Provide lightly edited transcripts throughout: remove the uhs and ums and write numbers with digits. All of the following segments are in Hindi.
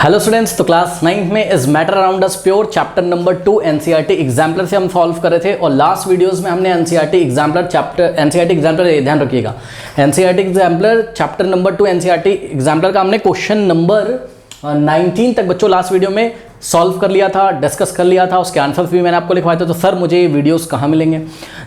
हेलो स्टूडेंट्स, तो क्लास 9th में is matter around us pure chapter number 2 NCERT exemplar से हम सॉल्व कर रहे थे। और लास्ट वीडियोस में हमने एनसीईआरटी एग्जाम्पलर ध्यान रखिएगा, NCERT exemplar chapter number 2 NCERT exemplar का हमने क्वेश्चन नंबर 19 तक बच्चों लास्ट वीडियो में सॉल्व कर लिया था, डिस्कस कर लिया था। उसके आंसर्स भी मैंने आपको लिखवाए थे। तो सर मुझे ये वीडियोस कहाँ मिलेंगे?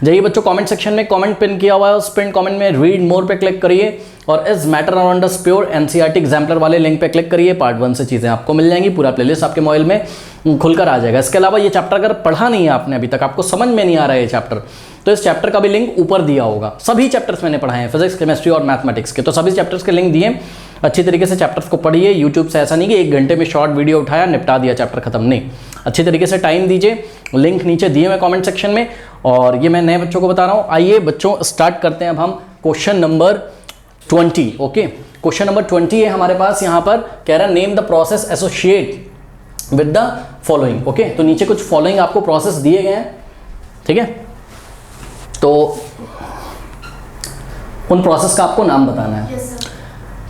जाइए बच्चों, कमेंट सेक्शन में कमेंट पिन किया हुआ है, उस पिन कमेंट में रीड मोर पे क्लिक करिए और इस matter around us pure NCERT exemplar वाले लिंक पे क्लिक करिए। पार्ट 1 से चीज़ें आपको मिल जाएंगी, पूरा प्लेलिस्ट आपके मोबाइल में खुलकर आ जाएगा। इसके अलावा ये चैप्टर अगर पढ़ा नहीं है आपने अभी तक, आपको समझ में नहीं आ रहा है ये चैप्टर, तो इस चैप्टर का भी लिंक ऊपर दिया होगा। सभी चैप्टर्स मैंने पढ़ाए हैं, फिजिक्स, केमिस्ट्री और मैथमेटिक्स के, तो सभी चैप्टर्स के लिंक दिए। अच्छी तरीके से चैप्टर्स को पढ़िए। यूट्यूब से ऐसा नहीं कि 1 घंटे में शॉर्ट वीडियो उठाया निपटा दिया चैप्टर खत्म, नहीं, अच्छी तरीके से टाइम दीजिए। लिंक नीचे दिए हुए कमेंट सेक्शन में। और ये मैं नए बच्चों को बता रहा हूँ। आइए बच्चों स्टार्ट करते हैं अब हम question number 20। Okay, question number 20 है हमारे पास। यहाँ पर कह रहा है name the process associate with the following. Okay, तो नीचे कुछ फॉलोइंग आपको प्रोसेस दिए गए हैं, ठीक है। तो उन प्रोसेस का आपको नाम बताना है।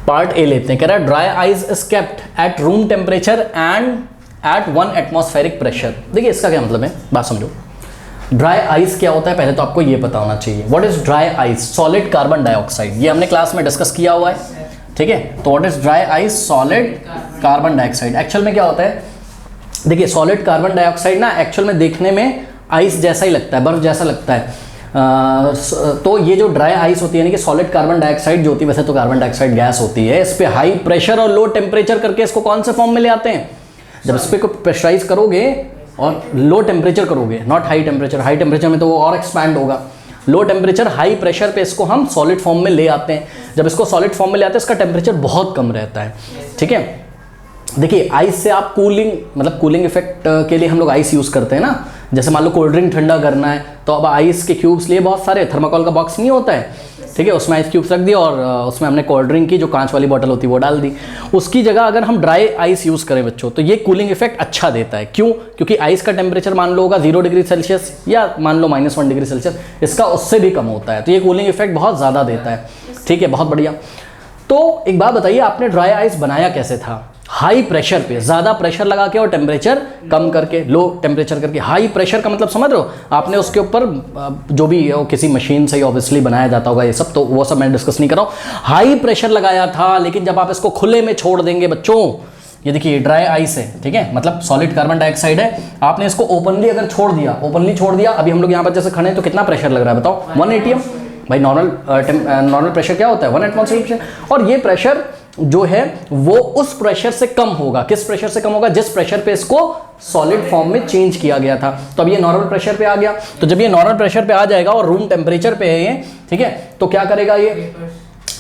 पार्ट ए लेते हैं। कह रहा है dry ice is kept at room temperature and at 1 atmospheric pressure. देखिए इसका क्या मतलब है, बात समझो। ड्राई आइस क्या होता है पहले तो आपको ये पता होना चाहिए। What is dry ice? Solid carbon dioxide. ये हमने क्लास में डिस्कस किया हुआ है, ठीक है। तो what is dry ice? Solid carbon dioxide. Actual में क्या होता है, देखिए सॉलिड कार्बन डाइऑक्साइड ना एक्चुअल में देखने में आइस जैसा ही लगता है, बर्फ जैसा लगता है। तो ये जो ड्राई आइस होती है यानी कि सॉलिड कार्बन डाइऑक्साइड जो होती है, वैसे तो कार्बन डाइऑक्साइड गैस होती है, इस पे हाई प्रेशर और लो टेम्परेचर करके इसको कौन से फॉर्म में ले आते हैं? जब इस पे को प्रेशराइज करोगे और लो टेम्परेचर करोगे, not high temperature, high temperature में तो वो और एक्सपैंड होगा। लो टेम्परेचर हाई प्रेशर पे इसको हम सॉलिड फॉर्म में ले आते हैं। जब इसको सॉलिड फॉर्म में ले आते हैं इसका टेम्परेचर बहुत कम रहता है, ठीक है। देखिए आइस से आप कूलिंग, मतलब कूलिंग इफेक्ट के लिए हम लोग आइस यूज़ करते हैं ना। जैसे मान लो कोल्ड ड्रिंक ठंडा करना है तो अब आइस के क्यूब्स लिए बहुत सारे, थर्माकोल का बॉक्स नहीं होता है, ठीक है, उसमें आइस क्यूब्स रख दिया और उसमें हमने कोल्ड ड्रिंक की जो कांच वाली बोतल होती है वो डाल दी। उसकी जगह अगर हम ड्राई आइस यूज़ करें बच्चों तो ये कूलिंग इफेक्ट अच्छा देता है। क्यों? क्योंकि आइस का टेम्परेचर मान लो होगा 0 डिग्री सेल्सियस या मान लो -1 डिग्री सेल्सियस, इसका उससे भी कम होता है, तो ये कूलिंग इफेक्ट बहुत ज़्यादा देता है, ठीक है, बहुत बढ़िया। तो एक बात बताइए, आपने ड्राई आइस बनाया कैसे था? हाई प्रेशर पे, ज़्यादा प्रेशर लगा के और टेम्परेचर कम करके, लो टेम्परेचर करके। हाई प्रेशर का मतलब समझ रहे हो? आपने उसके ऊपर जो भी किसी मशीन से ऑब्वियसली बनाया जाता होगा ये सब, तो वो सब मैं डिस्कस नहीं कर रहा हूँ। हाई प्रेशर लगाया था, लेकिन जब आप इसको खुले में छोड़ देंगे बच्चों, ये देखिए ड्राई आइस है, ठीक है, मतलब सॉलिड कार्बन डाइऑक्साइड है, आपने इसको ओपनली अगर छोड़ दिया, ओपनली छोड़ दिया, अभी हम लोग यहाँ पर जैसे खड़े हैं तो कितना प्रेशर लग रहा है बताओ? 1 atm। भाई नॉर्मल प्रेशर क्या होता है? 1 एटमॉस्फेरिक प्रेशर। और ये प्रेशर जो है वो उस प्रेशर से कम होगा। किस प्रेशर से कम होगा? जिस प्रेशर पे इसको सॉलिड फॉर्म में चेंज किया गया था। तो अब ये नॉर्मल प्रेशर पे आ गया, तो जब ये नॉर्मल प्रेशर पे आ जाएगा और रूम टेम्परेचर पे है ये, ठीक है, तो क्या करेगा ये?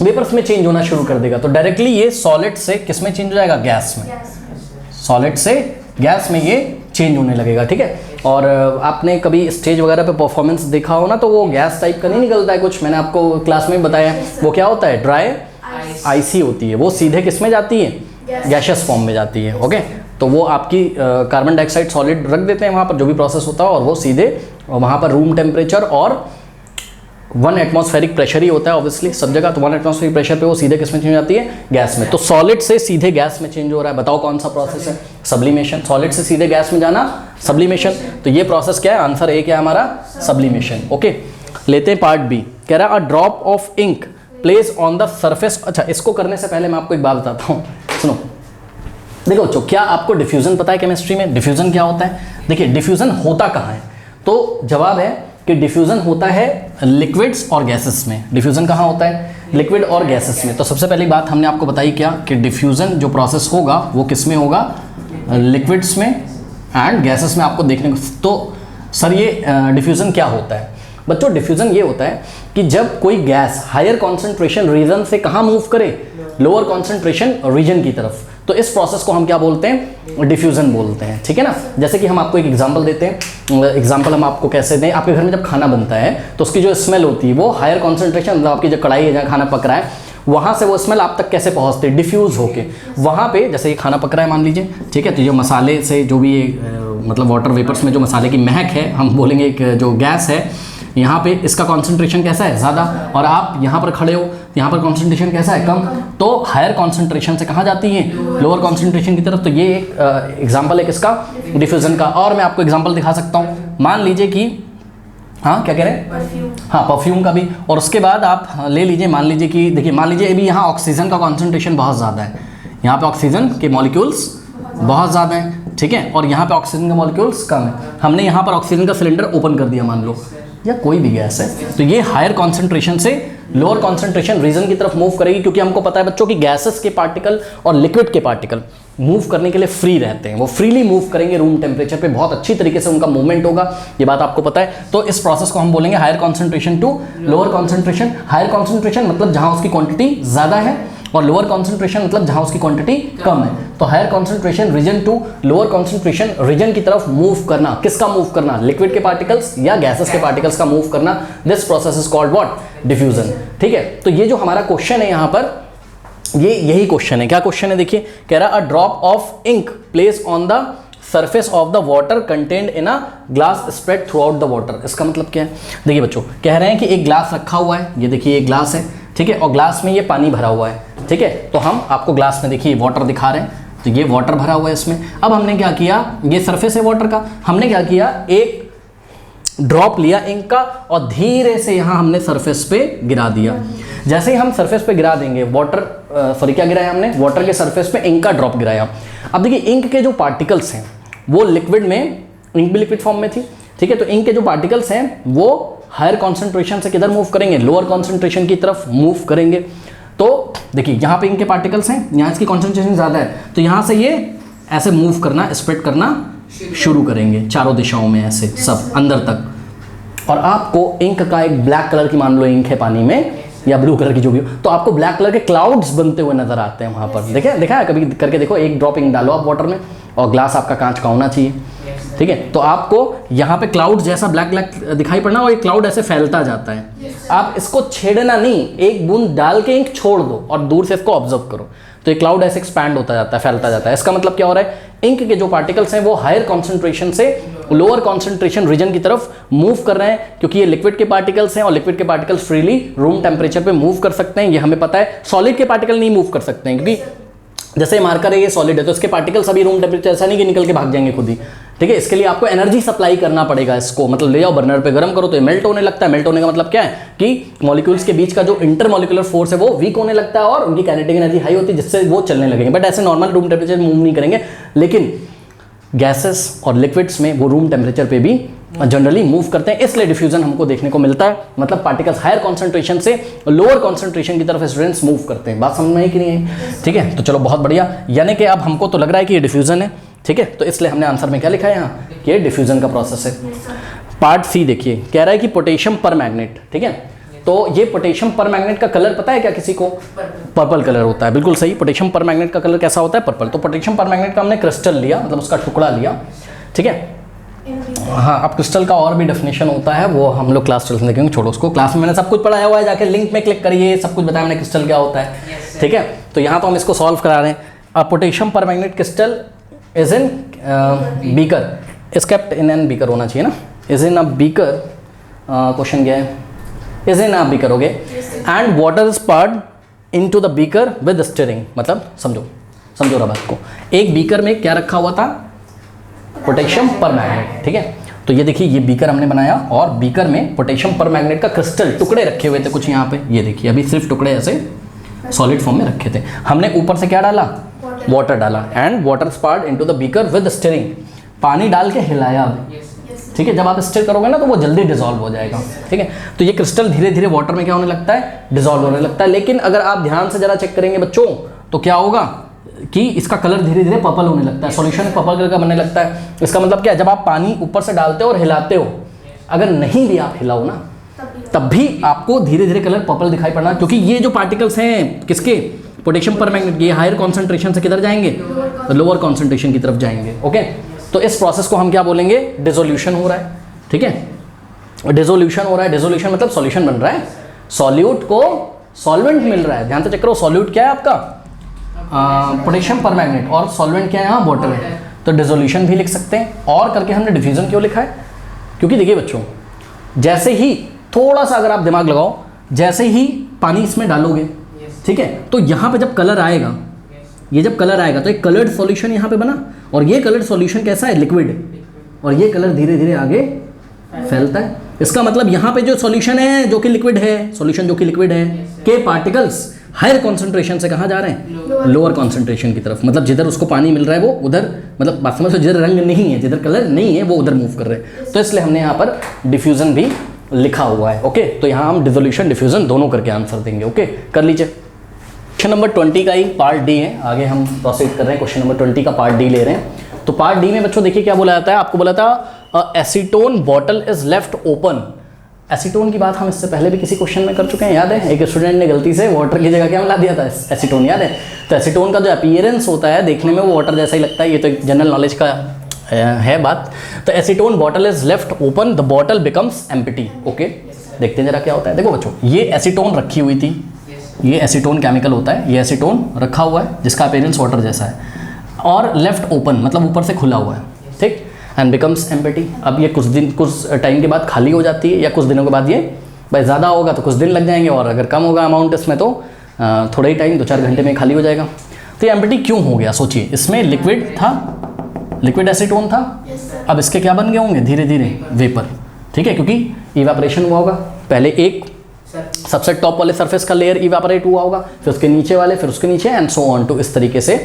वेपर्स में चेंज होना शुरू कर देगा। तो डायरेक्टली ये सॉलिड से किस में चेंज हो जाएगा? गैस में। सॉलिड से गैस में ये चेंज होने लगेगा, ठीक है। और आपने कभी स्टेज वगैरह पे परफॉर्मेंस देखा हो ना, तो वो गैस टाइप का नहीं निकलता है कुछ, मैंने आपको क्लास में बताया। वो क्या होता है? ड्राई आइसी होती है, वो सीधे किस में जाती है? गैशियस फॉर्म में जाती है। ओके, तो वो आपकी कार्बन डाइऑक्साइड सॉलिड रख देते हैं वहाँ पर, जो भी प्रोसेस होता है, और वो सीधे वहाँ पर रूम टेम्परेचर और 1 एटमॉस्फेरिक प्रेशर ही होता है ऑब्वियसली सब जगह। तो 1 एटमॉस्फेरिक प्रेशर पे वो सीधे किस में चेंज हो जाती है? गैस में। तो सॉलिड से सीधे गैस में चेंज हो रहा है। बताओ कौन सा प्रोसेस है? सब्लिमेशन। सॉलिड से सीधे गैस में जाना, सब्लिमेशन। तो ये प्रोसेस क्या है? आंसर ए क्या है हमारा? सब्लिमेशन। ओके, लेते हैं पार्ट बी। कह रहा है a drop of ink place on the surface. अच्छा, इसको करने से पहले मैं आपको एक बात बताता हूँ, सुनो। देखो बच्चों, क्या आपको डिफ्यूजन पता है केमिस्ट्री में? डिफ्यूजन क्या होता है? देखिए डिफ्यूजन होता कहाँ है? तो जवाब है कि डिफ्यूजन होता है लिक्विड्स और गैसेस में। डिफ्यूजन कहाँ होता है? लिक्विड और गैसेस में। तो सबसे पहली बात हमने आपको बताई क्या, कि डिफ्यूजन जो प्रोसेस होगा वो किस में होगा? लिक्विड्स में एंड गैसेस में आपको देखने को। तो सर ये डिफ्यूजन क्या होता है? बच्चों डिफ्यूजन ये होता है कि जब कोई गैस हायर कॉन्सेंट्रेशन रीजन से कहाँ मूव करे? लोअर कॉन्सेंट्रेशन रीजन की तरफ। तो इस प्रोसेस को हम क्या बोलते हैं? डिफ्यूजन बोलते हैं, ठीक है ना। जैसे कि हम आपको एक एग्जांपल देते हैं। एग्जांपल हम आपको कैसे दें? आपके घर में जब खाना बनता है तो उसकी जो स्मेल होती है वो हायर कॉन्सेंट्रेशन, मतलब आपकी जो कढ़ाई है जहाँ खाना पक रहा है, वहाँ से वो स्मेल आप तक कैसे पहुँचती है? डिफ्यूज़ होके वहाँ पे, जैसे ये खाना पक रहा है मान लीजिए, ठीक है, तो जो मसाले से जो भी मतलब वाटर वेपर्स में जो मसाले की महक है, हम बोलेंगे एक जो गैस है, यहाँ पे इसका कॉन्सेंट्रेशन कैसा है? ज़्यादा। और आप यहाँ पर खड़े हो यहाँ पर कॉन्सेंट्रेशन कैसा है, कम, तो हायर कॉन्सेंट्रेशन से कहाँ जाती है, लोअर कॉन्सेंट्रेशन की तरफ। तो ये एक एग्जाम्पल है किसका, डिफ्यूजन का। और मैं आपको एग्जाम्पल दिखा सकता हूँ, मान लीजिए कि हाँ क्या कह रहे हैं, हाँ परफ्यूम का भी। और उसके बाद आप ले लीजिए, मान लीजिए कि देखिए, मान लीजिए अभी यहाँ ऑक्सीजन का कॉन्सेंट्रेशन बहुत ज़्यादा है, यहाँ पे ऑक्सीजन के मॉलिक्यूल्स बहुत ज़्यादा हैं, ठीक है, और यहाँ पे ऑक्सीजन के मॉलिक्यूल्स कम है। हमने यहाँ पर ऑक्सीजन का सिलेंडर ओपन कर दिया मान लो, या कोई भी गैस है, तो ये हायर कॉन्सेंट्रेशन से लोअर कॉन्सेंट्रेशन रीजन की तरफ मूव करेगी, क्योंकि हमको पता है बच्चों की गैसेस के पार्टिकल और लिक्विड के पार्टिकल मूव करने के लिए फ्री रहते हैं, वो फ्रीली मूव करेंगे रूम टेम्परेचर पे, बहुत अच्छी तरीके से उनका मूवमेंट होगा, ये बात आपको पता है। तो इस प्रोसेस को हम बोलेंगे higher concentration to lower concentration. Higher concentration मतलब जहां उसकी क्वांटिटी ज़्यादा है, और लोअर कॉन्सेंट्रेशन मतलब जहां उसकी क्वांटिटी कम है। तो higher concentration region to lower concentration region की तरफ मूव करना, किसका मूव करना, लिक्विड के पार्टिकल्स या गैसेस के पार्टिकल्स का मूव करना, this process is called what, diffusion. ठीक है, तो ये जो हमारा क्वेश्चन है यहाँ पर, ये यही क्वेश्चन है। क्या क्वेश्चन है देखिए, कह रहा a drop of ink place on the surface of the water contained in a glass spread throughout the water. इसका मतलब क्या है, देखिए बच्चों, कह रहे हैं कि एक ग्लास रखा हुआ है, ये देखिए एक ग्लास है, ठीक है, और ग्लास में ये पानी भरा हुआ है, ठीक है, तो हम आपको ग्लास में देखिए वाटर दिखा रहे हैं, तो ये वाटर भरा हुआ है इसमें। अब हमने क्या किया, ये सरफेस है वाटर का, हमने क्या किया, एक ड्रॉप लिया इंक का और धीरे से यहाँ हमने सरफेस पे गिरा दिया। जैसे ही हम सरफेस पे गिरा देंगे, क्या गिराया हमने, वाटर के सरफेस पे इंक का ड्रॉप गिराया। अब देखिए इंक के जो पार्टिकल्स हैं वो लिक्विड में, इंक भी लिक्विड फॉर्म में थी, ठीक है, तो इंक के जो पार्टिकल्स हैं वो हायर कॉन्सेंट्रेशन से किधर मूव करेंगे, लोअर कॉन्सेंट्रेशन की तरफ मूव करेंगे। तो देखिए यहाँ पे इंक के पार्टिकल्स हैं, यहाँ इसकी कॉन्सेंट्रेशन ज़्यादा है, तो यहाँ से ये ऐसे मूव करना, स्प्रेड करना शुरू करेंगे चारों दिशाओं में, ऐसे सब अंदर तक। और आपको इंक का एक ब्लैक कलर की, मान लो इंक है पानी में या ब्लू कलर की जो भी हो, तो आपको ब्लैक कलर के क्लाउड्स बनते हुए नजर आते हैं वहाँ पर। देखा है कभी करके देखो, एक ड्रॉप इंक डालो आप वाटर में, और ग्लास आपका कांच का होना चाहिए, ठीक है, तो आपको यहाँ पे क्लाउड जैसा ब्लैक ब्लैक दिखाई पड़ना, और ये क्लाउड ऐसे फैलता जाता है। आप इसको छेड़ना नहीं, एक बूंद डाल के इंक छोड़ दो और दूर से इसको ऑब्जर्व करो, तो ये क्लाउड ऐसे एक्सपैंड होता जाता है, फैलता जाता है। इसका मतलब क्या हो रहा है, इंक के जो पार्टिकल्स हैं वो हायर कॉन्सेंट्रेशन से लोअर कॉन्सेंट्रेशन रीजन की तरफ मूव कर रहे हैं, क्योंकि ये लिक्विड के पार्टिकल्स हैं और लिक्विड के पार्टिकल्स फ्रीली रूम टेम्परेचर पे मूव कर सकते हैं, ये हमें पता है। सॉलिड के पार्टिकल नहीं मूव कर सकते हैं, क्योंकि जैसे मार्कर है ये सॉलिड है, तो इसके पार्टिकल्स अभी रूम टेम्परेचर ऐसा नहीं कि निकल के भाग जाएंगे खुद ही, ठीक है, इसके लिए आपको एनर्जी सप्लाई करना पड़ेगा इसको, मतलब ले जाओ बर्नर पे गर्म करो तो ये मेल्ट होने लगता है। मेल्ट होने का मतलब क्या है कि मॉलिक्यूल्स के बीच का जो इंटरमॉलिक्यूलर फोर्स है वो वीक होने लगता है और उनकी काइनेटिक एनर्जी हाई होती है, जिससे वो चलने लगेंगे। बट ऐसे नॉर्मल रूम टेम्परेचर मूव नहीं करेंगे, लेकिन गैसेस और लिक्विड्स में वो रूम टेम्परेचर पे भी जनरली मूव करते हैं, इसलिए डिफ्यूजन हमको देखने को मिलता है। मतलब पार्टिकल्स हायर कॉन्सेंट्रेशन से लोअर कॉन्सेंट्रेशन की तरफ स्टूडेंट्स मूव करते हैं। बात समझ में आई कि नहीं है, ठीक है, तो चलो बहुत बढ़िया। यानी कि अब हमको तो लग रहा है कि ये डिफ्यूजन है, ठीक है, तो इसलिए हमने आंसर में क्या लिखा है यहाँ कि ये डिफ्यूजन का प्रोसेस है। पार्ट सी देखिए, कह रहा है कि पोटेशियम पर मैग्नेट, ठीक है, तो ये पोटेशियम पर मैग्नेट का कलर पता है क्या किसी को, पर्पल कलर होता है, बिल्कुल सही। पोटेशियम पर मैग्नेट का कलर कैसा होता है, पर्पल। तो पोटेशियम पर मैग्नेट का हमने क्रिस्टल लिया, मतलब उसका टुकड़ा लिया, ठीक है। हाँ, अब क्रिस्टल का और भी डेफिनेशन होता है, वो हम लोग क्लास 12 में देखेंगे, छोड़ो उसको, क्लास में मैंने सब कुछ पढ़ाया हुआ है, जाके लिंक में क्लिक करिए, सब कुछ बताया मैंने क्रिस्टल क्या होता है, ठीक है। तो यहाँ तो हम इसको सॉल्व करा रहे हैं। अब पोटेशियम पर magnet crystal is in beaker, is kept in an beaker होना चाहिए ना, is in a beaker, question क्या है, is in a beaker, okay, and water is poured into the beaker with stirring. मतलब समझो रहा बात को, एक बीकर में क्या रखा हुआ था, पोटेशियम पर मैग्नेट, ठीक है। तो ये देखिए, ये बीकर हमने बनाया और बीकर में पोटेशियम पर मैग्नेट का क्रिस्टल टुकड़े रखे हुए थे कुछ यहाँ पे, ये देखिए अभी सिर्फ टुकड़े ऐसे सॉलिड फॉर्म में रखे थे। हमने ऊपर से क्या डाला, वाटर डाला, and water poured into the beaker with stirring, पानी डाल के हिलाया, ठीक है। जब आप स्टिर करोगे ना तो वो जल्दी डिसॉल्व हो जाएगा, ठीक है। तो ये क्रिस्टल धीरे धीरे वाटर में क्या होने लगता है, डिसॉल्व होने लगता है। लेकिन अगर आप ध्यान से जरा चेक करेंगे बच्चों, तो क्या होगा कि इसका कलर धीरे धीरे पर्पल होने लगता है, सॉल्यूशन पर्पल कलर का बनने लगता है। इसका मतलब क्या है, जब आप पानी ऊपर से डालते हो और हिलाते हो, अगर नहीं भी आप हिलाओ ना, तब भी आपको धीरे धीरे कलर पर्पल दिखाई पड़ना, क्योंकि ये जो पार्टिकल्स हैं किसके, पोटेशियम पर मैग्नेट, ये हायर कॉन्सेंट्रेशन से किधर जाएंगे, लोअर कॉन्सेंट्रेशन की तरफ जाएंगे, ओके। तो इस प्रोसेस को हम क्या बोलेंगे, डिसोल्यूशन हो रहा है, ठीक है। डिसोल्यूशन हो रहा है, डिसोल्यूशन मतलब सॉल्यूशन बन रहा है, सॉल्यूट को सॉल्वेंट मिल रहा है। ध्यान से चेक करो, सॉल्यूट क्या है आपका, पोटेशियम पर मैग्नेट, और सॉल्वेंट क्या है यहाँ, वाटर है। तो डिसोल्यूशन भी लिख सकते हैं। और करके हमने डिफ्यूजन क्यों लिखा है, क्योंकि देखिए बच्चों, जैसे ही थोड़ा सा अगर आप दिमाग लगाओ, जैसे ही पानी इसमें डालोगे, ठीक है, तो यहाँ पे जब कलर आएगा, ये जब कलर आएगा तो एक कलर्ड सॉल्यूशन यहाँ पे बना, और ये कलर्ड सॉल्यूशन कैसा है, लिक्विड, और ये कलर धीरे धीरे आगे फैलता है। इसका मतलब यहाँ पे जो सॉल्यूशन है जो कि लिक्विड है, सॉल्यूशन जो कि लिक्विड है, के पार्टिकल्स हायर कॉन्सेंट्रेशन से कहाँ जा रहे हैं, लोअर कॉन्सेंट्रेशन की तरफ। मतलब जिधर उसको पानी मिल रहा है वो उधर, मतलब बात समझ लो, जिधर रंग नहीं है, जिधर कलर नहीं है वो उधर मूव कर रहे हैं। तो इसलिए हमने यहाँ पर डिफ्यूजन भी लिखा हुआ है। ओके, तो यहाँ हम डिसोल्यूशन डिफ्यूजन दोनों करके आंसर देंगे। ओके, कर लीजिए। क्वेश्चन नंबर 20 का ही पार्ट डी है, आगे हम प्रोसीड कर रहे हैं। क्वेश्चन नंबर 20 का पार्ट डी ले रहे हैं। तो पार्ट डी में बच्चों देखिए क्या बोला जाता है, आपको बोला था acetone bottle is left open. Acetone की बात हम इससे पहले भी किसी क्वेश्चन में कर चुके हैं, याद है? एक स्टूडेंट ने गलती से वाटर की जगह क्या मिला दिया था, एसीटोन, याद है? तो एसीटोन का जो अपीयरेंस होता है देखने में वो वाटर जैसा ही लगता है, ये तो एक जनरल नॉलेज का है बात। तो acetone bottle is left open, the bottle becomes empty. Okay, देखते हैं जरा क्या होता है। देखो बच्चों, ये एसीटोन रखी हुई थी, ये एसीटोन केमिकल होता है, ये एसीटोन रखा हुआ है जिसका अपीयरेंस वाटर जैसा है, और लेफ्ट ओपन मतलब ऊपर से खुला हुआ है, ठीक, एंड बिकम्स एम्प्टी। अब ये कुछ टाइम के बाद खाली हो जाती है, या कुछ दिनों के बाद ये, भाई ज़्यादा होगा तो कुछ दिन लग जाएंगे, और अगर कम होगा अमाउंट इसमें तो थोड़ा ही टाइम, 2-4 घंटे में खाली हो जाएगा। तो ये एम्प्टी क्यों हो गया, सोचिए। इसमें लिक्विड था, लिक्विड एसीटोन था, अब इसके क्या बन गए होंगे, धीरे धीरे वेपर, ठीक है, क्योंकि इवेपोरेशन हुआ होगा। पहले एक सबसे टॉप वाले सरफेस का लेयर इवेपोरेट हुआ होगा, फिर उसके नीचे वाले, फिर उसके नीचे, एंड सो ऑन टू, इस तरीके से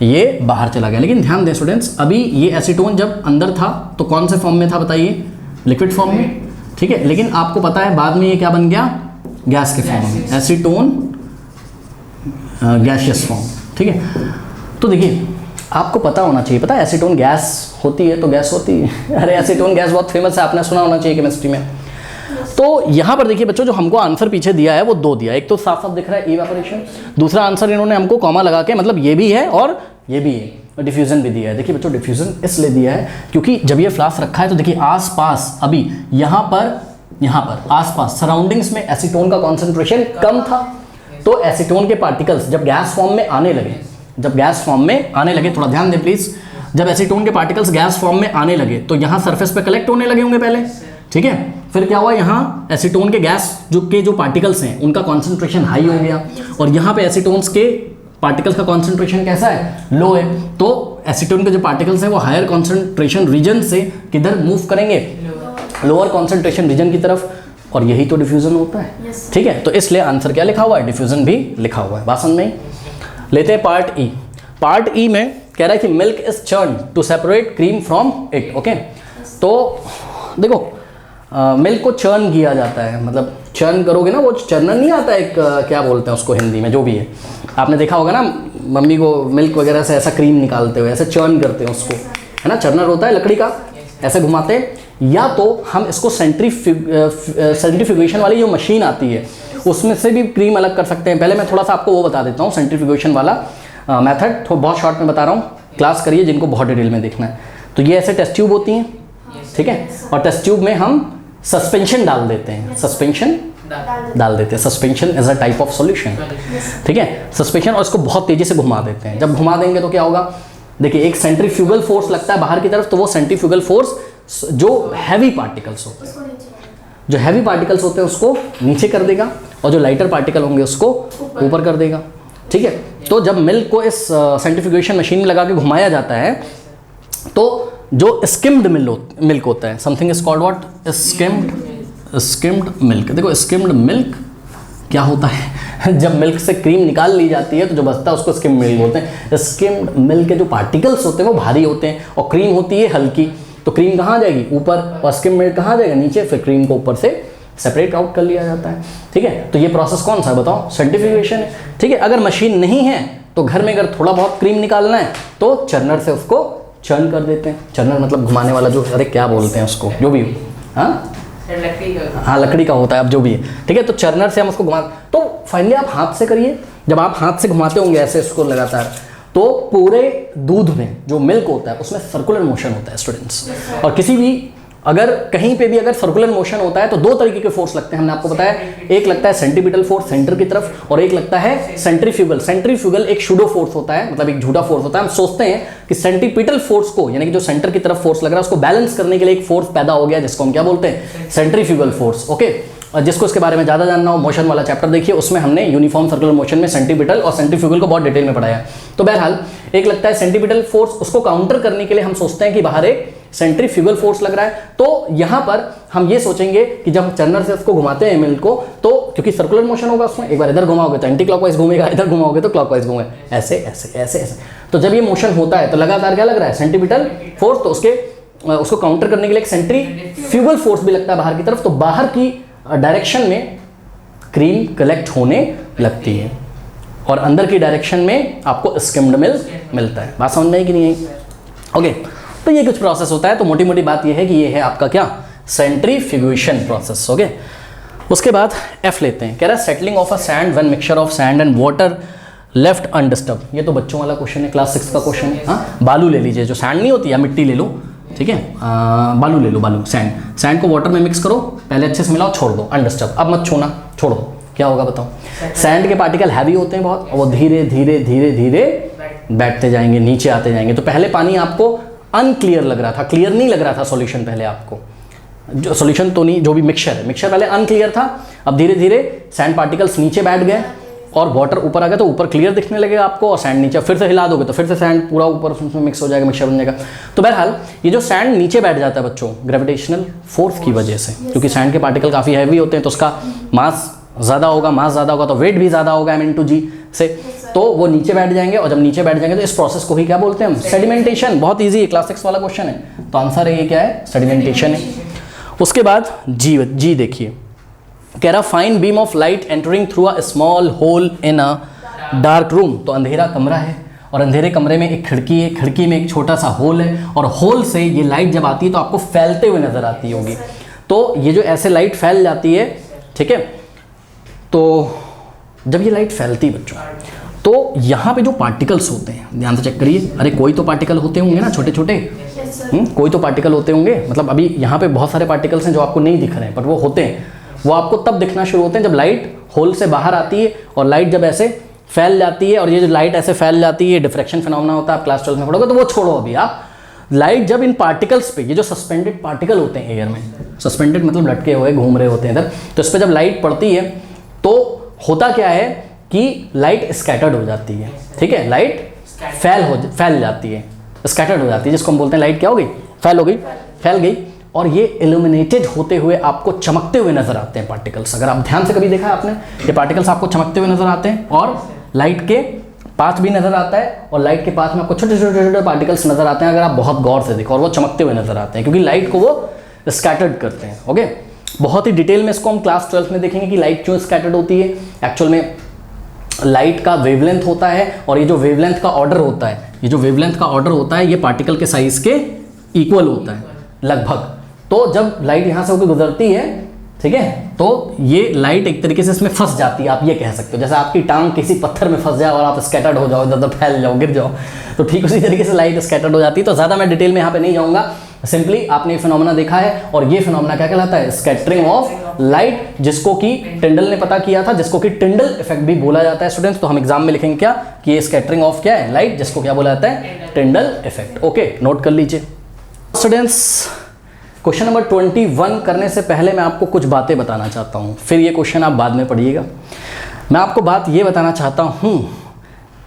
ये बाहर चला गया। लेकिन ध्यान दें स्टूडेंट्स, अभी ये एसीटोन जब अंदर था तो कौन से फॉर्म में था बताइए, लिक्विड फॉर्म में, ठीक है। लेकिन आपको पता है बाद में ये क्या बन गया, गैस के फॉर्म में, एसीटोन गैसियस फॉर्म, ठीक है। तो देखिए आपको पता होना चाहिए, पता है एसीटोन गैस होती है तो गैस होती है। अरे एसीटोन गैस बहुत फेमस है, आपने सुना होना चाहिए केमिस्ट्री में। तो यहाँ पर देखिए बच्चों, जो हमको आंसर पीछे दिया है वो 2 दिया, एक तो साफ साफ दिख रहा है इवेपोरेशन, दूसरा आंसर इन्होंने हमको कॉमा लगा के, मतलब ये भी है और ये भी है, और डिफ्यूजन भी दिया है। देखिए बच्चों, डिफ्यूजन इसलिए दिया है क्योंकि जब ये फ्लास्क रखा है तो देखिए आसपास, अभी यहाँ पर आसपास सराउंडिंग्स में एसीटोन का कॉन्सेंट्रेशन कम था, तो एसीटोन के पार्टिकल्स जब गैस फॉर्म में आने लगे, थोड़ा ध्यान दें प्लीज, जब एसीटोन के पार्टिकल्स गैस फॉर्म में आने लगे तो यहाँ सरफेस पे कलेक्ट होने लगे होंगे पहले, ठीक है। फिर क्या हुआ, यहाँ एसीटोन के गैस जो पार्टिकल्स हैं उनका कॉन्सेंट्रेशन हाई हो गया, और यहाँ पे एसीटोन्स के पार्टिकल्स का कॉन्सेंट्रेशन कैसा है, लो है। तो एसीटोन के जो पार्टिकल्स हैं वो हायर कॉन्सेंट्रेशन रीजन से किधर मूव करेंगे, लोअर कॉन्सेंट्रेशन रीजन की तरफ, और यही तो डिफ्यूजन होता है, ठीक है। तो इसलिए आंसर क्या लिखा हुआ है, डिफ्यूजन भी लिखा हुआ है। बात समझ में ही। लेते हैं पार्ट ई। पार्ट ई में कह रहा है कि milk is churn to separate cream from it. Okay, तो देखो मिल्क को चर्न किया जाता है, मतलब चर्न करोगे ना, वो चर्नर नहीं आता एक, क्या बोलते हैं उसको हिंदी में, जो भी है, आपने देखा होगा ना मम्मी को मिल्क वगैरह से ऐसा क्रीम निकालते हुए, ऐसे चर्न करते हैं उसको, है ना, चर्नर होता है लकड़ी का, ऐसे घुमाते हैं। या तो हम इसको सेंट्रीफ्यूगेशन वाली जो मशीन आती है उसमें से भी क्रीम अलग कर सकते हैं। पहले मैं थोड़ा सा आपको वो बता देता हूँ, सेंट्रीफ्यूगेशन वाला मेथड, तो बहुत शॉर्ट में बता रहा हूँ, क्लास करिए जिनको बहुत डिटेल में देखना है। तो ये ऐसे टेस्ट ट्यूब होती हैं, ठीक है, और टेस्ट ट्यूब में हम सस्पेंशन डाल देते हैं, suspension is a type of solution, ठीक है, सस्पेंशन, और इसको बहुत तेजी से घुमा देते हैं। जब घुमा देंगे तो क्या होगा, देखिए एक सेंट्रीफ्यूगल फोर्स लगता है बाहर की तरफ, तो वो सेंट्रीफ्यूगल फोर्स जो हैवी पार्टिकल्स होते हैं उसको नीचे कर देगा, और जो लाइटर पार्टिकल होंगे उसको ऊपर कर देगा, ठीक है। तो जब मिल्क को इस सेंट्रीफ्यूगेशन मशीन में लगा के घुमाया जाता है तो जो स्किम्ड मिल्क होता है, something is called what, skimmed milk. देखो स्किम्ड मिल्क क्या होता है, जब मिल्क से क्रीम निकाल ली जाती है तो जो बचता है उसको स्किम्ड मिल्क बोलते हैं। स्किम्ड मिल्क के जो पार्टिकल्स होते हैं वो भारी होते हैं, और क्रीम होती है हल्की, तो क्रीम कहाँ जाएगी, ऊपर, और स्किम्ड मिल्क कहाँ जाएगा, नीचे। फिर क्रीम को ऊपर से सेपरेट आउट कर लिया जाता है, ठीक है। तो ये प्रोसेस कौन सा है बताओ, सेंट्रीफ्यूगेशन है, ठीक है। अगर मशीन नहीं है तो घर में अगर थोड़ा बहुत क्रीम निकालना है तो चर्नर से उसको चर्न कर देते हैं। चर्नर मतलब घुमाने वाला, जो अरे क्या बोलते हैं उसको, जो भी, हाँ लकड़ी का होता है, अब जो भी है, ठीक है। तो चर्नर से हम उसको घुमा, तो फाइनली आप हाथ से करिए, जब आप हाथ से घुमाते होंगे ऐसे इसको लगातार, तो पूरे दूध में जो मिल्क होता है उसमें सर्कुलर मोशन होता है स्टूडेंट्स। और किसी भी, अगर कहीं पे भी अगर सर्कुलर मोशन होता है तो 2 तरीके के फोर्स लगते हैं, हमने आपको बताया। एक लगता है सेंट्रीपिटल फोर्स सेंटर की तरफ, और एक लगता है सेंट्रीफ्यूगल। सेंट्रीफ्यूगल एक शूडो फोर्स होता है, मतलब एक झूठा फोर्स होता है। हम सोचते हैं कि सेंट्रीपिटल फोर्स को, यानी कि जो सेंटर की तरफ फोर्स लग रहा है उसको बैलेंस करने के लिए एक फोर्स पैदा हो गया, जिसको हम क्या बोलते हैं, सेंट्रीफ्यूगल फोर्स। ओके, जिसको इसके बारे में ज़्यादा जानना हो, मोशन वाला चैप्टर देखिए, उसमें हमने यूनिफॉर्म सर्कुलर मोशन में सेंटीपिटल और सेंट्रीफ्यूगल को बहुत डिटेल में पढ़ाया है। तो बहरहाल एक लगता है सेंटीपिटल फोर्स, उसको काउंटर करने के लिए हम सोचते हैं कि बाहर एक सेंट्रीफ्यूगल फोर्स लग रहा है। तो यहाँ पर हम ये सोचेंगे कि जब टर्नर से उसको घुमाते हैं मिल को, तो क्योंकि सर्कुलर मोशन होगा उसमें, एक बार इधर घुमाओगे तो एंटी क्लॉकवाइज घूमेगा, इधर घुमाओगे तो क्लॉकवाइज घूमेगा, ऐसे ऐसे ऐसे ऐसे। तो जब ये मोशन होता है तो लगातार क्या लग रहा है, सेंटीपिटल फोर्स, तो उसको काउंटर करने के लिए एक सेंट्रीफ्यूगल फोर्स भी लगता है बाहर की तरफ, तो बाहर की डायरेक्शन में क्रीम कलेक्ट होने लगती है और अंदर की डायरेक्शन में आपको स्किम्ड मिल्क मिलता है। बात समझ में आई कि नहीं आई? ओके, तो ये कुछ प्रोसेस होता है। तो मोटी मोटी बात ये है कि ये है आपका क्या, सेंट्रीफ्यूगेशन प्रोसेस। ओके, उसके बाद एफ लेते हैं, कह रहा है settling of a sand when mixture of sand and water left undisturbed. ये तो बच्चों वाला क्वेश्चन है, क्लास 6 का क्वेश्चन है। हाँ, बालू ले लीजिए, जो सैंड नहीं होती, या मिट्टी ले लो, ठीक है, बालू ले लो, बालू, सैंड को वाटर में मिक्स करो, पहले अच्छे से मिलाओ, छोड़ दो, अनडिस्टर्ब, अब मत छूना, छोड़ दो, क्या होगा बताओ? सैंड के पार्टिकल हैवी होते हैं बहुत, और वो धीरे धीरे धीरे धीरे बैठते जाएंगे, नीचे आते जाएंगे। तो पहले पानी आपको अनक्लियर लग रहा था, क्लियर नहीं लग रहा था सॉल्यूशन पहले आपको, जो सॉल्यूशन तो नहीं, जो भी मिक्सचर है, मिक्सचर पहले अनक्लियर था, अब धीरे धीरे सैंड पार्टिकल्स नीचे बैठ गए और वाटर ऊपर आ गया, तो ऊपर क्लियर दिखने लगेगा आपको, और सैंड नीचे, फिर से हिला दोगे तो फिर से सैंड पूरा ऊपर उसमें मिक्स हो जाएगा, मिक्सचर बन जाएगा। तो बहरहाल ये जो सैंड नीचे बैठ जाता है बच्चों, ग्रेविटेशनल फोर्स की वजह से, क्योंकि सैंड के पार्टिकल काफ़ी हैवी होते हैं, तो उसका मास ज़्यादा होगा, तो वेट भी ज़्यादा होगा m/g से, तो वो नीचे बैठ जाएंगे, और जब नीचे बैठ जाएंगे तो इस प्रोसेस को ही क्या बोलते हैं हम, सेडिमेंटेशन। बहुत ईजी है, क्लास 6 वाला क्वेश्चन है, तो आंसर है ये क्या है, सेडिमेंटेशन है। उसके बाद जी देखिए, कह रहा fine beam of light entering through a small hole in a dark room. तो अंधेरा कमरा है और अंधेरे कमरे में एक खिड़की है, खिड़की में एक छोटा सा होल है, और होल से ये लाइट जब आती है तो आपको फैलते हुए नजर आती होगी। तो ये जो ऐसे लाइट फैल जाती है, ठीक है, तो जब ये लाइट फैलती है बच्चों, तो यहाँ पे जो पार्टिकल्स होते हैं, ध्यान से चेक करिए, अरे कोई तो पार्टिकल होते होंगे ना छोटे छोटे, कोई तो पार्टिकल होते होंगे, मतलब अभी यहाँ पे बहुत सारे पार्टिकल्स हैं जो आपको नहीं दिख रहे हैं, पर वो होते हैं, वो आपको तब दिखना शुरू होते हैं जब लाइट होल से बाहर आती है, और लाइट जब ऐसे फैल जाती है, और ये जो लाइट ऐसे फैल जाती है, डिफ्रैक्शन फिनोमेना होता है, आप क्लास 12 में पढ़ोगे, तो वो छोड़ो अभी आप। लाइट जब इन पार्टिकल्स पे, ये जो सस्पेंडेड पार्टिकल होते हैं एयर में, सस्पेंडेड मतलब लटके हुए घूम रहे होते हैं इधर, तो इस पर जब लाइट पड़ती है तो होता क्या है कि लाइट स्कैटर्ड हो जाती है, ठीक है, लाइट फैल जाती है, स्कैटर्ड हो जाती है, जिसको हम बोलते हैं लाइट क्या हो गई, फैल गई, और ये इल्यूमिनेटेड होते हुए आपको चमकते हुए नजर आते हैं पार्टिकल्स। अगर आप ध्यान से कभी देखा है आपने, ये पार्टिकल्स आपको चमकते हुए नजर आते हैं, और लाइट के पाथ भी नजर आता है, और लाइट के पाथ में आपको छोटे छोटे छोटे पार्टिकल्स नजर आते हैं अगर आप बहुत गौर से देखो, और वो चमकते हुए नजर आते हैं क्योंकि लाइट को वो स्कैटर्ड करते हैं। ओके, बहुत ही डिटेल में इसको हम क्लास 12 में देखेंगे कि लाइट क्यों स्कैटर्ड होती है। एक्चुअल में लाइट का वेवलेंथ होता है, और ये जो वेवलेंथ का ऑर्डर होता है, ये पार्टिकल के साइज के इक्वल होता है लगभग। तो जब लाइट यहाँ से होकर गुजरती है, ठीक है, तो ये लाइट एक तरीके से इसमें फंस जाती है, आप ये कह सकते हो, जैसे आपकी टांग किसी पत्थर में फंस जाए और आप स्कैटर्ड हो जाओ, इधर फैल जाओ, गिर जाओ, तो ठीक उसी तरीके से लाइट स्कैटर्ड हो जाती है। तो ज़्यादा मैं डिटेल में यहाँ पे नहीं जाऊँगा, सिंपली आपने ये फिनोमेना देखा है, और ये फिनोमेना क्या कहलाता है, स्कैटरिंग ऑफ लाइट, जिसको कि टिंडल ने पता किया था, जिसको कि टिंडल इफेक्ट भी बोला जाता है स्टूडेंट्स। तो हम एग्जाम में लिखेंगे क्या कि ये स्कैटरिंग ऑफ क्या है, लाइट, जिसको क्या बोला जाता है, टिंडल इफेक्ट। ओके, नोट कर लीजिए स्टूडेंट्स। क्वेश्चन नंबर 21 करने से पहले मैं आपको कुछ बातें बताना चाहता हूँ, फिर ये क्वेश्चन आप बाद में पढ़िएगा। मैं आपको बात ये बताना चाहता हूँ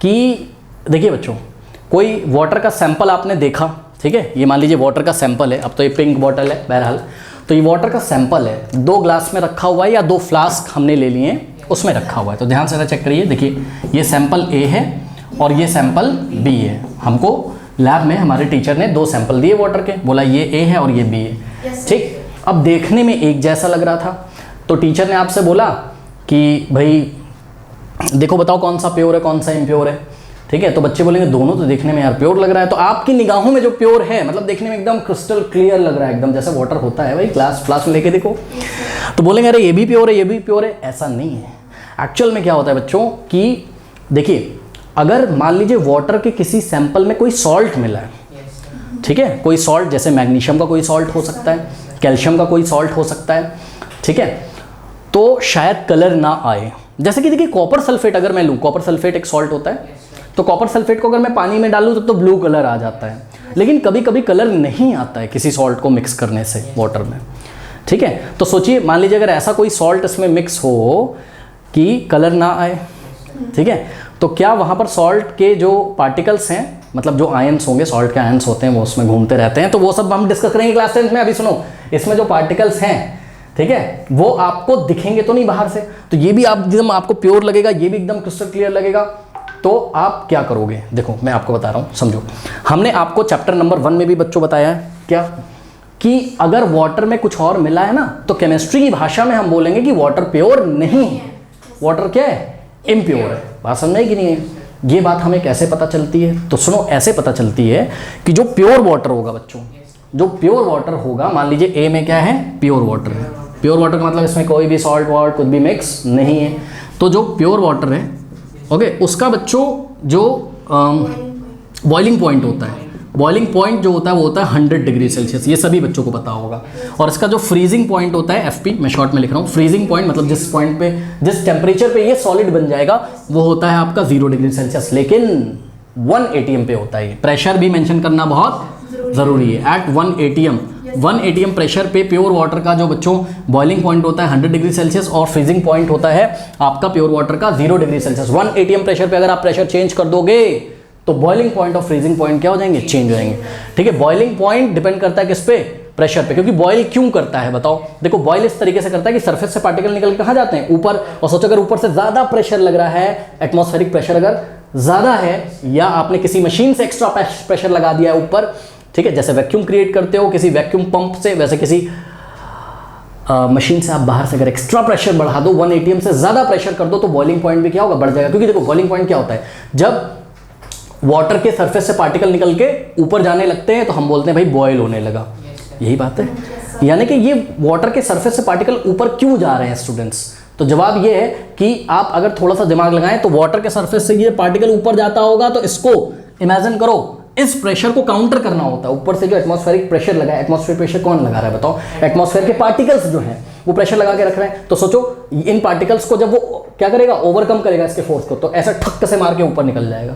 कि देखिए बच्चों, कोई वाटर का सैंपल आपने देखा, ठीक है, ये मान लीजिए वाटर का सैंपल है, अब तो ये पिंक बॉटल है बहरहाल, तो ये वाटर का सैंपल है, 2 ग्लास में रखा हुआ है या 2 फ्लास्क हमने ले लिए हैं, उसमें रखा हुआ है। तो ध्यान से चेक करिए, देखिए ये सैंपल ए है और ये सैंपल बी है। हमको लैब में हमारे टीचर ने 2 सैंपल दिए वाटर के, बोला ये ए है और ये बी है, ठीक। अब देखने में एक जैसा लग रहा था, तो टीचर ने आपसे बोला कि भाई देखो बताओ कौन सा प्योर है कौन सा इम्प्योर है, ठीक है। तो बच्चे बोलेंगे दोनों तो देखने में यार प्योर लग रहा है। तो आपकी निगाहों में जो प्योर है, मतलब देखने में एकदम क्रिस्टल क्लियर लग रहा है, एकदम जैसे वाटर होता है भाई, क्लास में लेके देखो, तो बोलेंगे अरे ये भी प्योर है ये भी प्योर है। ऐसा नहीं है। एक्चुअल में क्या होता है बच्चों कि देखिए, अगर मान लीजिए वाटर के किसी सैंपल में कोई सॉल्ट मिला है, ठीक है, कोई सॉल्ट, जैसे मैग्नीशियम का कोई सॉल्ट हो सकता है, कैल्शियम का कोई सॉल्ट हो सकता है, ठीक है, तो शायद कलर ना आए। जैसे कि देखिए कॉपर सल्फेट अगर मैं लूँ, कॉपर सल्फेट एक सॉल्ट होता है, तो कॉपर सल्फेट को अगर मैं पानी में डालूँ तो ब्लू कलर आ जाता है। लेकिन कभी कभी कलर नहीं आता है किसी सॉल्ट को मिक्स करने से वाटर में, ठीक है, तो सोचिए मान लीजिए अगर ऐसा कोई सॉल्ट इसमें मिक्स हो कि कलर ना आए, ठीक है, तो क्या वहाँ पर सॉल्ट के जो पार्टिकल्स हैं, मतलब जो आयंस होंगे, सॉल्ट के आयंस होते हैं वो उसमें घूमते रहते हैं, तो वो सब हम डिस्कस करेंगे क्लास 10 में। अभी सुनो, इसमें जो पार्टिकल्स हैं, ठीक है, वो आपको दिखेंगे तो नहीं बाहर से, तो ये भी आप एकदम आपको प्योर लगेगा, ये भी एकदम क्रिस्टल क्लियर लगेगा। तो आप क्या करोगे, देखो मैं आपको बता रहा हूँ, समझो। हमने आपको चैप्टर नंबर 1 में भी बच्चों बताया है क्या, कि अगर वाटर में कुछ और मिला है ना, तो केमिस्ट्री की भाषा में हम बोलेंगे कि वाटर प्योर नहीं है, वाटर क्या है, इम्प्योर है। बात समझ में कि नहीं है? ये बात हमें कैसे पता चलती है, तो सुनो, ऐसे पता चलती है कि जो प्योर वाटर होगा बच्चों, जो प्योर वाटर होगा, मान लीजिए ए में क्या है, प्योर वाटर है। प्योर वाटर का मतलब इसमें कोई भी सॉल्ट वाट कुछ भी मिक्स नहीं है। तो जो प्योर वाटर है, ओके, उसका बच्चों जो बॉइलिंग पॉइंट होता है, बॉइलिंग पॉइंट जो होता है वो होता है 100 डिग्री सेल्सियस, ये सभी बच्चों को पता होगा। और इसका जो फ्रीजिंग पॉइंट होता है, एफपी मैं शॉर्ट में लिख रहा हूँ, फ्रीजिंग पॉइंट मतलब जिस पॉइंट पे, जिस टेम्परेचर पे ये सॉलिड बन जाएगा, वो होता है आपका 0 डिग्री सेल्सियस, लेकिन 1 atm पे होता है। प्रेशर भी मेंशन करना बहुत ज़रूरी है। एट 1 atm प्रेशर पे प्योर वाटर का जो बच्चों बॉइलिंग पॉइंट होता है 100 डिग्री सेल्सियस, और फ्रीजिंग पॉइंट होता है आपका प्योर वाटर का 0 डिग्री सेल्सियस। 1 atm प्रेशर पे अगर आप प्रेशर चेंज कर दोगे तो बॉइलिंग पॉइंट और फ्रीजिंग पॉइंट क्या हो जाएंगे, चेंज हो जाएंगे। ठीक है, बॉइलिंग पॉइंट डिपेंड करता है किस पे, प्रेशर पे। क्योंकि बॉयल क्यों करता है बताओ, देखो बॉयल इस तरीके से करता है कि सरफेस से पार्टिकल निकल के कहाँ जाते हैं, ऊपर। और सोचो अगर ऊपर से ज्यादा प्रेशर लग रहा है, एटमॉस्फेरिक प्रेशर अगर ज्यादा है, या आपने किसी मशीन से एक्स्ट्रा प्रेशर लगा दिया है ऊपर, ठीक है, जैसे वैक्यूम क्रिएट करते हो किसी वैक्यूम पंप से, वैसे किसी मशीन से आप बाहर से अगर एक्स्ट्रा प्रेशर बढ़ा दो, 1 atm से ज्यादा प्रेशर कर दो, तो बॉइलिंग पॉइंट भी क्या होगा, बढ़ जाएगा। क्योंकि देखो बॉइलिंग पॉइंट क्या होता है, जब वाटर के सरफेस से पार्टिकल निकल के ऊपर जाने लगते हैं तो हम बोलते हैं भाई बॉयल होने लगा। यही बात है, यानी कि ये वाटर के सरफेस से पार्टिकल ऊपर क्यों जा रहे हैं स्टूडेंट्स, तो जवाब ये है कि आप अगर थोड़ा सा दिमाग लगाएं तो वाटर के सरफेस से ये पार्टिकल ऊपर जाता होगा, तो इसको इमेजिन करो, इस प्रेशर को काउंटर करना होता है। ऊपर से जो एटमॉस्फेरिक प्रेशर लगा है, एटमॉस्फेरिक प्रेशर कौन लगा रहा है बताओ, एटमॉस्फेयर के पार्टिकल्स जो हैं वो प्रेशर लगा के रख रहे हैं। तो सोचो इन पार्टिकल्स को जब वो क्या करेगा, ओवरकम करेगा इसके फोर्स को, तो ऐसा ठक्क से मार के ऊपर निकल जाएगा।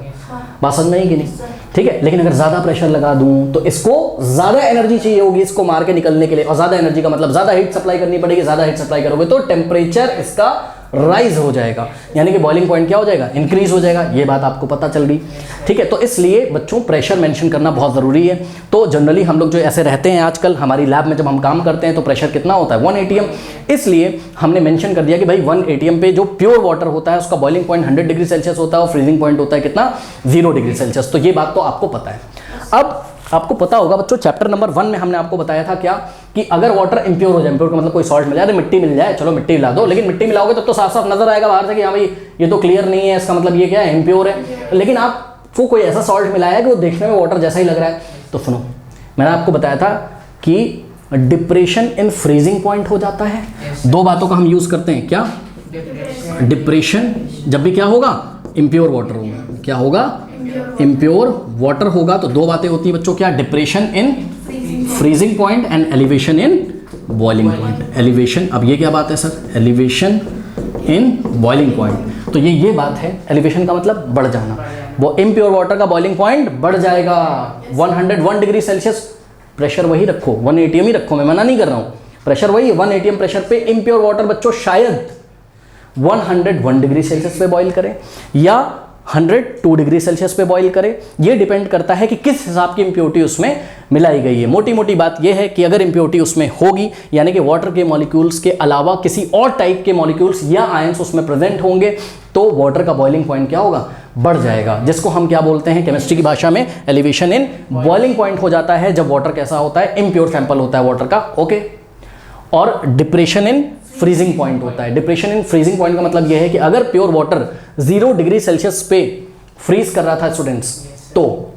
बात समझ में आई कि नहीं, ठीक है। लेकिन अगर ज्यादा प्रेशर लगा दूं तो इसको ज्यादा एनर्जी चाहिए होगी इसको मार के निकलने के लिए, और ज्यादा एनर्जी का मतलब ज्यादा हीट सप्लाई करनी पड़ेगी। ज्यादा हीट सप्लाई करोगे तो टेम्परेचर इसका राइज हो जाएगा, यानी कि बॉइलिंग पॉइंट क्या हो जाएगा, इंक्रीज हो जाएगा। ये बात आपको पता चल गई, ठीक है। तो इसलिए बच्चों प्रेशर मेंशन करना बहुत ज़रूरी है। तो जनरली हम लोग जो ऐसे रहते हैं आजकल, हमारी लैब में जब हम काम करते हैं तो प्रेशर कितना होता है, 1 atm। इसलिए हमने मेंशन कर दिया कि भाई 1 atm पे जो प्योर वाटर होता है उसका बॉइलिंग पॉइंट 100 डिग्री सेल्सियस होता है और फ्रीजिंग पॉइंट होता है कितना, 0 डिग्री सेल्सियस। तो ये बात तो आपको पता है। अब आपको पता होगा बच्चों, चैप्टर नंबर 1 में हमने आपको बताया था क्या, कि अगर वाटर इंप्योर हो जाए, इंप्योर का मतलब कोई सॉल्ट मिल जाए, तो मिट्टी मिल जाए, चलो मिट्टी मिला दो, लेकिन मिट्टी मिलाओगे तब तो साफ साफ नजर आएगा बाहर से कि हाँ भाई ये तो क्लियर नहीं है, इसका मतलब ये क्या है, इंप्योर है। लेकिन आपको कोई ऐसा सॉल्ट मिला है कि वो देखने में वाटर जैसा ही लग रहा है, तो सुनो, मैंने आपको बताया था कि डिप्रेशन इन फ्रीजिंग पॉइंट हो जाता है। दो बातों का हम यूज करते हैं, क्या, डिप्रेशन जब भी क्या होगा, इंप्योर वाटर होगा, क्या होगा, इंप्योर वाटर होगा। तो दो बातें होती है बच्चों, क्या, depression in freezing point and elevation in boiling point. Elevation, अब ये क्या बात है sir, elevation in boiling point, तो ये बात है। एलिवेशन का मतलब बढ़ जाना, वो इम्प्योर वाटर का बॉइलिंग पॉइंट बढ़ जाएगा 101 डिग्री सेल्सियस। प्रेशर वही रखो, 1 atm ही रखो, मैं मना नहीं कर रहा हूँ, प्रेशर वही 1 atm प्रेशर पे इम्प्योर वाटर बच्चों शायद 101 डिग्री सेल्सियस पे बॉइल करें या 102 डिग्री सेल्सियस पे बॉइल करें। ये डिपेंड करता है कि किस हिसाब की इंप्योरिटी उसमें मिलाई गई है। मोटी मोटी बात यह है कि अगर इंप्योरिटी उसमें होगी, यानी कि वाटर के मॉलिक्यूल्स के अलावा किसी और टाइप के मॉलिक्यूल्स या आयंस उसमें प्रेजेंट होंगे, तो वाटर का बॉइलिंग पॉइंट क्या होगा, बढ़ जाएगा, जिसको हम क्या बोलते हैं केमिस्ट्री की भाषा में, एलिवेशन इन बॉइलिंग पॉइंट हो जाता है जब वाटर कैसा होता है, इम्प्योर सैंपल होता है वाटर का, ओके। और डिप्रेशन इन फ्रीजिंग पॉइंट होता है। डिप्रेशन इन फ्रीजिंग पॉइंट का मतलब यह है कि अगर प्योर वाटर 0 डिग्री सेल्सियस पे फ्रीज कर रहा था स्टूडेंट्स, तो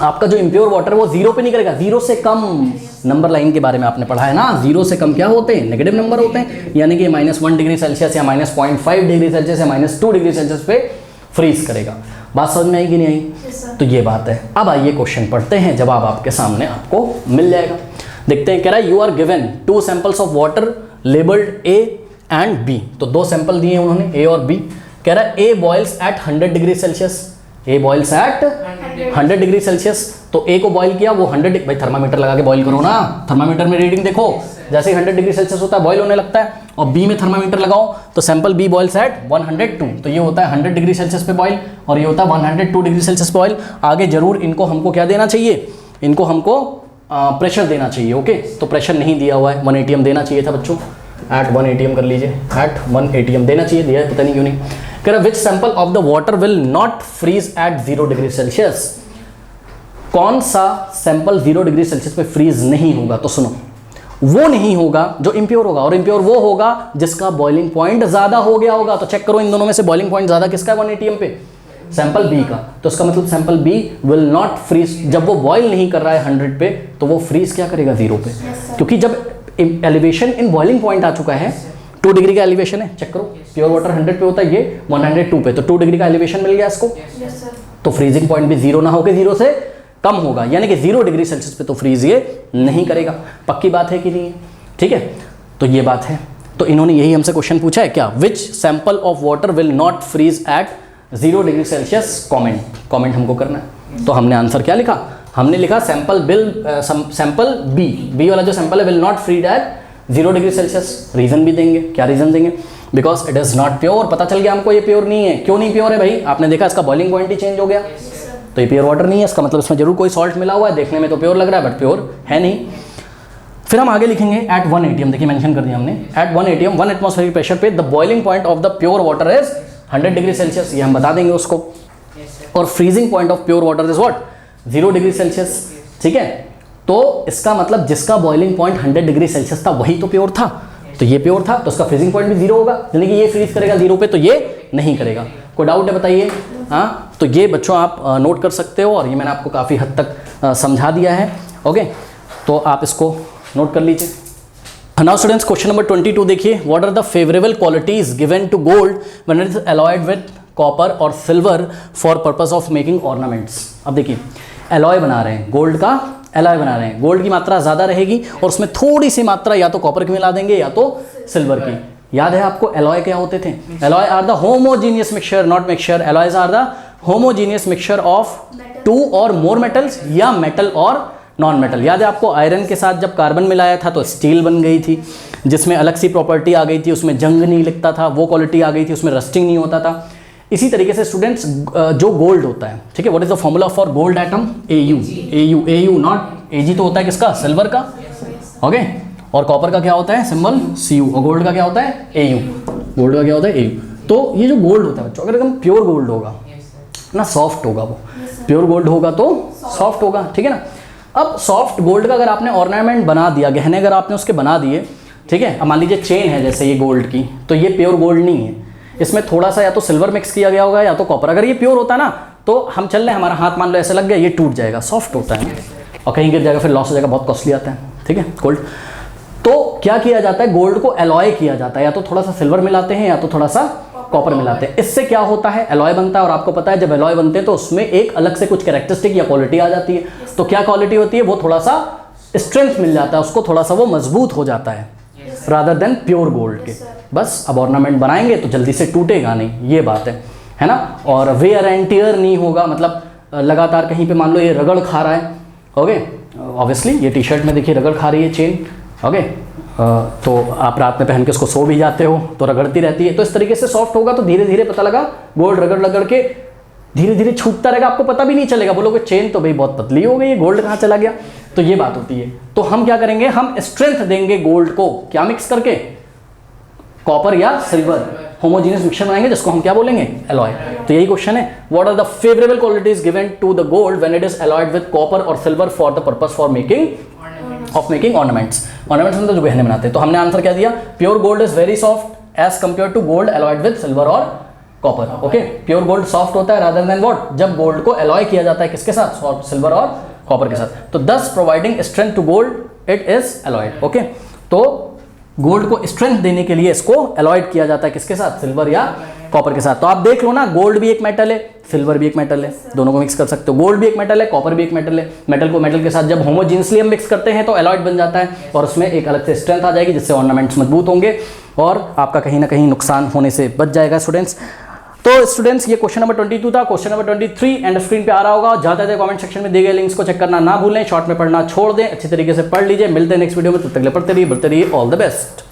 आपका जो इम्प्योर वाटर वो 0 पे नहीं करेगा, 0 से कम, नंबर लाइन के बारे में आपने पढ़ा है ना, 0 से कम क्या होते हैं, नेगेटिव नंबर होते हैं, यानी कि -1 डिग्री सेल्सियस या -0.5 डिग्री सेल्सियस या -2 डिग्री सेल्सियस पे फ्रीज करेगा। बात समझ में आई कि नहीं आई? तो ये बात है। अब आइए क्वेश्चन पढ़ते हैं, जवाब आपके सामने आपको मिल जाएगा। देखते हैं, कह रहा है you are given 2 samples of water labelled A and B। तो 2 सैंपल दिए उन्होंने, A और B। कह रहा है A boils at 100 degree Celsius, A boils at 100 degree Celsius. तो ए को बॉईल किया, वो 100, भाई थर्मामीटर लगा के बॉईल करो ना, थर्मामीटर में रीडिंग देखो, जैसे ही 100 डिग्री सेल्सियस होता है बॉईल होने लगता है। और बी में थर्मामीटर लगाओ तो सैंपल बी बॉइल्स एट 102, तो ये होता है 100 डिग्री सेल्सियस पे बॉईल, और ये होता है 102 डिग्री सेल्सियस पे बॉईल। आगे जरूर इनको हमको क्या देना चाहिए, इनको हमको प्रेशर देना चाहिए। ओके, तो प्रेशर नहीं दिया हुआ है, 1 atm देना चाहिए था बच्चों, एट 1 atm कर लीजिए, एट 1 atm देना चाहिए, दिया है पता नहीं क्यों नहीं। कह रहा which sample of the water will not freeze at 0 degree Celsius, कौन सा सैंपल 0 डिग्री सेल्सियस पे फ्रीज नहीं होगा। तो सुनो, वो नहीं होगा जो इम्प्योर होगा, और इम्प्योर वो होगा जिसका बॉइलिंग पॉइंट ज्यादा हो गया होगा। तो चेक करो इन दोनों में से बॉइलिंग पॉइंट ज्यादा किसका है 1 atm पे, सैंपल बी का। तो इसका मतलब sample B will not freeze, जब वो बॉईल नहीं कर रहा है 100 पे तो वो फ्रीज क्या करेगा 0 पे, क्योंकि जब एलिवेशन इन बॉइलिंग पॉइंट आ चुका है, 2 डिग्री का एलिवेशन है, चेक करो प्योर वाटर 100 पे होता है, ये 102 पे, तो 2 डिग्री का एलिवेशन मिल गया इसको। तो फ्रीजिंग पॉइंट भी 0 ना होकर 0 से कम होगा, यानी कि 0 डिग्री सेल्सियस पे तो फ्रीज ये नहीं करेगा। पक्की बात है कि नहीं है, ठीक है, तो ये बात है। तो इन्होंने यही हमसे क्वेश्चन पूछा है क्या, which sample of water will not freeze at 0 degree Celsius, comment हमको करना है। तो हमने आंसर क्या लिखा, हमने लिखा सैंपल बी वाला जो सैंपल है will not freeze at 0 degree Celsius. Reason भी देंगे, क्या रीजन देंगे, because it is not pure. पता चल गया हमको ये प्योर नहीं है। क्यों नहीं प्योर है भाई, आपने देखा इसका बॉइलिंग पॉइंट ही चेंज हो गया, तो ये प्योर वाटर नहीं है, इसका मतलब इसमें जरूर कोई सॉल्ट मिला हुआ है, देखने में तो प्योर लग रहा है बट प्योर है नहीं। फिर हम आगे लिखेंगे एट 1 atm, देखिए मेंशन कर दिया हमने, एट 1 atm 1 एटमॉस्फेरिक प्रेशर पे the boiling point of the pure water is 100 degree Celsius, ये हम बता देंगे उसको। और freezing point of pure water is what 0 degree Celsius, ठीक है। तो इसका मतलब जिसका बॉइलिंग पॉइंट 100 डिग्री सेल्सियस था वही तो प्योर था, तो ये प्योर था, तो उसका फ्रीजिंग पॉइंट भी 0 होगा, यानी कि ये फ्रीज करेगा 0 पे, तो ये नहीं करेगा। कोई डाउट है बताइए, हाँ। तो ये बच्चों आप नोट कर सकते हो, और ये मैंने आपको काफ़ी हद तक समझा दिया है। ओके, तो आप इसको नोट कर लीजिए। नाउ स्टूडेंट्स, क्वेश्चन नंबर 22 देखिए, what are the favourable qualities given to gold when it is alloyed with copper और silver for purpose of making ornaments. अब देखिए एलॉय बना रहे हैं, गोल्ड का एलॉय बना रहे हैं, गोल्ड की मात्रा ज़्यादा रहेगी और उसमें थोड़ी सी मात्रा या तो कॉपर की मिला देंगे या तो सिल्वर की। याद है आपको एलॉय क्या होते थे, alloy are the homogeneous mixture, not mixture, alloys are the homogeneous mixture of 2 or more metals या मेटल और नॉन मेटल। याद है आपको आयरन के साथ जब कार्बन मिलाया था तो स्टील बन गई थी, जिसमें अलग सी प्रॉपर्टी आ गई थी, उसमें जंग नहीं लिखता था, वो क्वालिटी आ गई थी, उसमें रस्टिंग नहीं होता था। इसी तरीके से स्टूडेंट्स जो गोल्ड होता है, ठीक है, what is the formula for gold atom, AU not AG तो होता है किसका, सिल्वर का, ओके। और कॉपर का क्या होता है सिंबल Cu, और गोल्ड का क्या होता है AU, गोल्ड का क्या होता है AU। तो ये जो गोल्ड होता है बच्चों, अगर एकदम प्योर गोल्ड होगा ना, सॉफ्ट होगा, वो प्योर गोल्ड होगा तो सॉफ्ट होगा, ठीक है ना। अब सॉफ्ट गोल्ड का अगर आपने ऑर्नामेंट बना दिया, गहने अगर आपने उसके बना दिए, ठीक है, अब मान लीजिए चेन है जैसे ये गोल्ड की, तो ये प्योर गोल्ड नहीं है, इसमें थोड़ा सा या तो सिल्वर मिक्स किया गया होगा या तो कॉपर। अगर ये प्योर होता ना तो हम चल रहे हैं, हमारा हाथ मान लो ऐसे लग गया, ये टूट जाएगा, सॉफ्ट होता है ना, और कहीं गिर जाएगा फिर लॉस हो जाएगा, बहुत कॉस्टली आता है, ठीक है गोल्ड। तो क्या किया जाता है, गोल्ड को एलॉय किया जाता है, या तो थोड़ा सा सिल्वर मिलाते हैं या तो थोड़ा सा कॉपर मिलाते हैं। इससे क्या होता है, एलॉय बनता है, और आपको पता है जब एलॉय बनते हैं तो उसमें एक अलग से कुछ कैरेक्टरिस्टिक या क्वालिटी आ जाती है। तो क्या क्वालिटी होती है, वो थोड़ा सा स्ट्रेंथ मिल जाता है उसको, थोड़ा सा वो मजबूत हो जाता है रादर देन प्योर गोल्ड के। बस अब ऑर्नामेंट बनाएंगे तो जल्दी से टूटेगा नहीं, ये बात है ना। और वेयर एंड टियर नहीं होगा, मतलब लगातार कहीं पे मान लो ये रगड़ खा रहा है, ओके, ऑब्वियसली ये टी शर्ट में देखिए रगड़ खा रही है चेन, ओके, तो आप रात में पहन के उसको सो भी जाते हो तो रगड़ती रहती है। तो इस तरीके से सॉफ्ट होगा तो धीरे धीरे पता लगा गोल्ड रगड़ के धीरे धीरे छूटता रहेगा, आपको पता भी नहीं चलेगा, बोलोगे चेन तो भाई बहुत पतली हो गई, गोल्ड कहाँ चला गया। तो ये बात होती है। तो हम क्या करेंगे, हम स्ट्रेंथ देंगे गोल्ड को, क्या मिक्स करके, कॉपर या सिल्वर, होमोजीनियस मिक्सचर बनाएंगे जिसको हम क्या बोलेंगे, एलॉय। तो यही क्वेश्चन है, what are the favourable qualities given to the gold when it is alloyed with copper और silver for the purpose for making ornaments. Ornaments मतलब जो गहने बनाते हैं। तो हमने आंसर क्या दिया, pure gold is very soft as compare to gold alloyed with silver और copper. Okay, pure gold soft होता है रादर देन व्हाट, जब गोल्ड को एलॉय किया जाता है किसके साथ, सिल्वर और कॉपर के साथ। तो thus providing strength to gold it is alloyed. Okay, तो गोल्ड को स्ट्रेंथ देने के लिए इसको एलॉयड किया जाता है किसके साथ, सिल्वर या कॉपर के साथ। तो आप देख लो ना, गोल्ड भी एक मेटल है, सिल्वर भी एक मेटल है, दोनों को मिक्स कर सकते हो। गोल्ड भी एक मेटल है, कॉपर भी एक मेटल है। मेटल को मेटल के साथ जब होमोजीनियसली हम मिक्स करते हैं तो एलॉयड बन जाता है, और उसमें एक अलग से स्ट्रेंथ आ जाएगी जिससे ऑर्नामेंट्स मजबूत होंगे और आपका कहीं ना कहीं नुकसान होने से बच जाएगा। स्टूडेंट्स, तो स्टूडेंट्स ये क्वेश्चन नंबर 22 था। क्वेश्चन नंबर 23 एंड स्क्रीन पे आ रहा होगा, जाते थे कमेंट सेक्शन में दिए गए लिंक्स को चेक करना ना भूलें, शॉर्ट में पढ़ना छोड़ दें, अच्छी तरीके से पढ़ लीजिए। मिलते हैं नेक्स्ट वीडियो में, तब तक के लिए पढ़ते रहिए, बढ़ते रहिए। All the best.